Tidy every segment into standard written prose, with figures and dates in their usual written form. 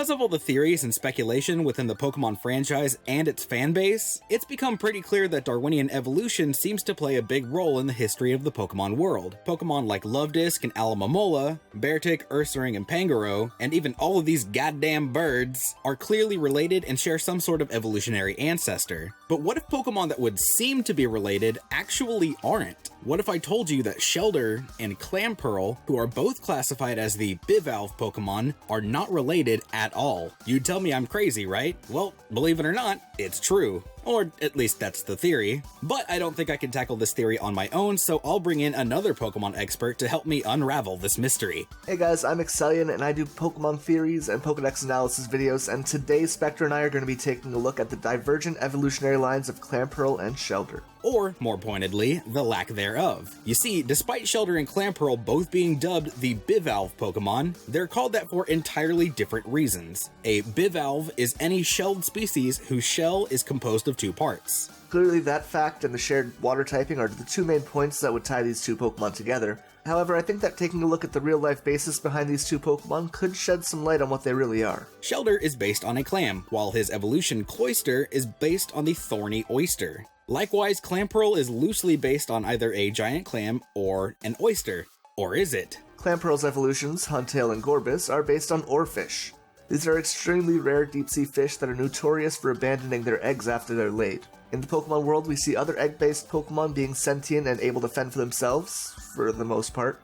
Because of all the theories and speculation within the Pokemon franchise and its fanbase, it's become pretty clear that Darwinian evolution seems to play a big role in the history of the Pokemon world. Pokemon like Luvdisc and Alomomola, Beartic, Ursaring, and Pangoro, and even all of these goddamn birds, are clearly related and share some sort of evolutionary ancestor. But what if Pokemon that would seem to be related actually aren't? What if I told you that Shellder and Clamperl, who are both classified as the bivalve Pokemon, are not related at all? You'd tell me I'm crazy, right? Well, believe it or not, it's true. Or at least that's the theory. But I don't think I can tackle this theory on my own, so I'll bring in another Pokemon expert to help me unravel this mystery. Hey guys, I'm Axellian and I do Pokemon theories and Pokedex analysis videos, and today Speqtor and I are going to be taking a look at the divergent evolutionary lines of Clamperl and Shellder. Or, more pointedly, the lack thereof. You see, despite Shellder and Clamperl both being dubbed the bivalve Pokemon, they're called that for entirely different reasons. A bivalve is any shelled species whose shell is composed of two parts. Clearly that fact and the shared water typing are the two main points that would tie these two Pokemon together. However, I think that taking a look at the real-life basis behind these two Pokemon could shed some light on what they really are. Shellder is based on a clam, while his evolution Cloyster is based on the thorny oyster. Likewise, Clamperl is loosely based on either a giant clam or an oyster. Or is it? Clamperl's evolutions, Huntail and Gorbis, are based on oarfish. These are extremely rare deep-sea fish that are notorious for abandoning their eggs after they're laid. In the Pokemon world, we see other egg-based Pokemon being sentient and able to fend for themselves, for the most part.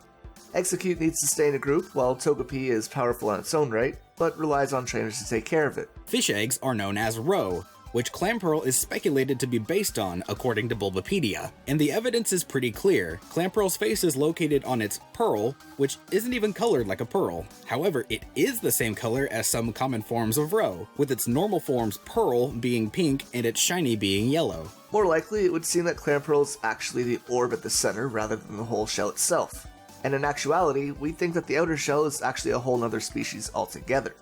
Execute needs to stay in a group, while Togepi is powerful on its own right, but relies on trainers to take care of it. Fish eggs are known as roe, which Clamperl is speculated to be based on, according to Bulbapedia. And the evidence is pretty clear. Clamperl's face is located on its pearl, which isn't even colored like a pearl. However, it is the same color as some common forms of roe, with its normal forms pearl being pink and its shiny being yellow. More likely, it would seem that Clamperl is actually the orb at the center rather than the whole shell itself. And in actuality, we think that the outer shell is actually a whole nother species altogether.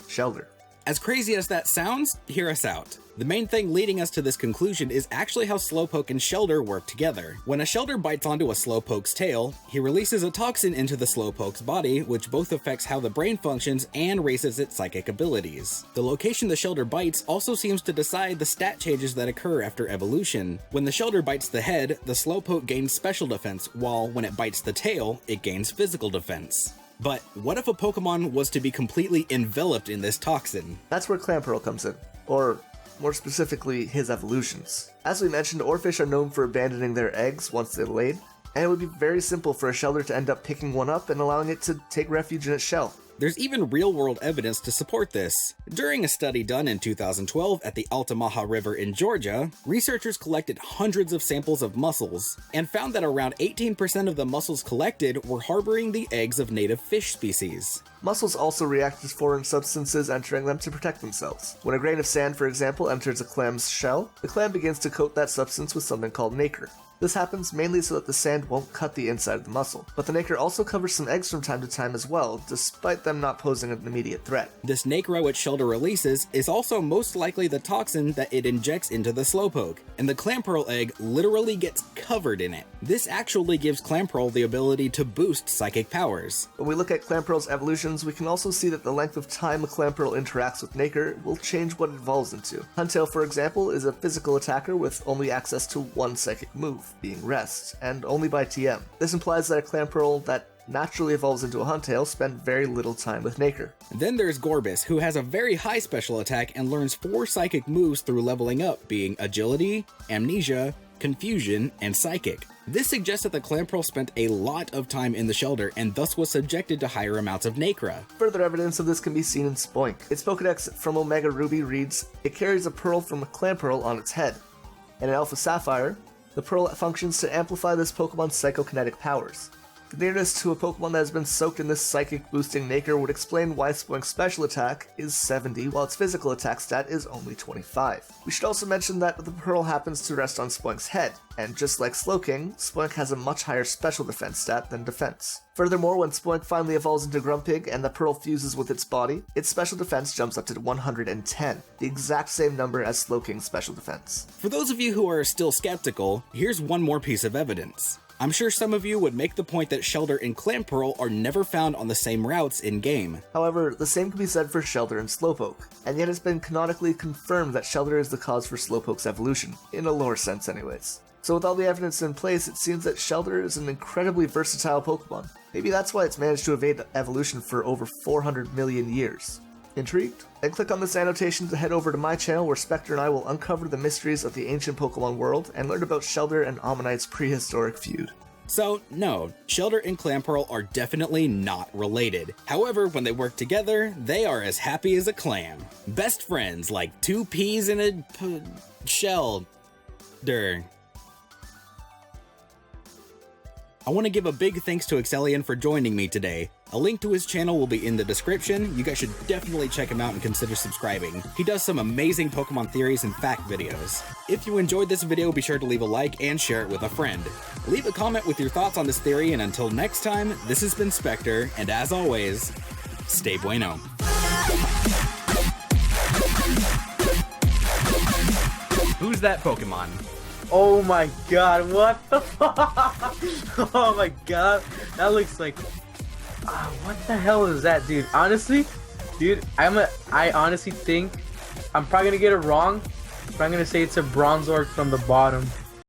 Shellder. As crazy as that sounds, hear us out. The main thing leading us to this conclusion is actually how Slowpoke and Shellder work together. When a Shellder bites onto a Slowpoke's tail, he releases a toxin into the Slowpoke's body, which both affects how the brain functions and raises its psychic abilities. The location the Shellder bites also seems to decide the stat changes that occur after evolution. When the Shellder bites the head, the Slowpoke gains special defense, while when it bites the tail, it gains physical defense. But what if a Pokemon was to be completely enveloped in this toxin? That's where Clamperl comes in, or more specifically, his evolutions. As we mentioned, oarfish are known for abandoning their eggs once they're laid, and it would be very simple for a Shellder to end up picking one up and allowing it to take refuge in its shell. There's even real-world evidence to support this. During a study done in 2012 at the Altamaha River in Georgia, researchers collected hundreds of samples of mussels and found that around 18% of the mussels collected were harboring the eggs of native fish species. Mussels also react to foreign substances entering them to protect themselves. When a grain of sand, for example, enters a clam's shell, the clam begins to coat that substance with something called nacre. This happens mainly so that the sand won't cut the inside of the mussel, but the nacre also covers some eggs from time to time as well, despite them not posing an immediate threat. This nacre which Shellder releases is also most likely the toxin that it injects into the Slowpoke, and the Clamperl egg literally gets covered in it. This actually gives Clamperl the ability to boost psychic powers. When we look at Clamperl's evolutions, we can also see that the length of time a Clamperl interacts with nacre will change what it evolves into. Huntail, for example, is a physical attacker with only access to one psychic move, being Rest, and only by TM. This implies that a Clamperl that naturally evolves into a Huntail spend very little time with nacre. Then there's Gorbis, who has a very high special attack and learns 4 psychic moves through leveling up, being Agility, Amnesia, Confusion, and Psychic. This suggests that the Clamperl spent a lot of time in the Shellder and thus was subjected to higher amounts of nacre. Further evidence of this can be seen in Spoink. Its Pokedex from Omega Ruby reads, "It carries a pearl from a Clamperl on its head." And in Alpha Sapphire, the pearl functions to amplify this Pokemon's psychokinetic powers. The nearness to a Pokemon that has been soaked in this psychic boosting nacre would explain why Spoink's special attack is 70 while its physical attack stat is only 25. We should also mention that the pearl happens to rest on Spoink's head, and just like Slowking, Spoink has a much higher special defense stat than defense. Furthermore, when Spoink finally evolves into Grumpig and the pearl fuses with its body, its special defense jumps up to 110, the exact same number as Slowking's special defense. For those of you who are still skeptical, here's one more piece of evidence. I'm sure some of you would make the point that Shellder and Clamperl are never found on the same routes in-game. However, the same can be said for Shellder and Slowpoke, and yet it's been canonically confirmed that Shellder is the cause for Slowpoke's evolution, in a lore sense anyways. So with all the evidence in place, it seems that Shellder is an incredibly versatile Pokemon. Maybe that's why it's managed to evade evolution for over 400 million years. Intrigued? Then click on this annotation to head over to my channel where Speqtor and I will uncover the mysteries of the ancient Pokemon world and learn about Shellder and Ammonite's prehistoric feud. So, no, Shellder and Clamperl are definitely not related. However, when they work together, they are as happy as a clam. Best friends, like two peas in a shell-der. I want to give a big thanks to Axellian for joining me today. A link to his channel will be in the description. You guys should definitely check him out and consider subscribing. He does some amazing Pokemon theories and fact videos. If you enjoyed this video, be sure to leave a like and share it with a friend. Leave a comment with your thoughts on this theory, and until next time, this has been Speqtor, and as always, stay bueno. Who's that Pokemon? Oh my god, what the fuck? Oh my god, that looks like... what the hell is that, dude? Honestly, dude, I honestly think, I'm probably gonna get it wrong, but I'm gonna say it's a Bronzorg from the bottom.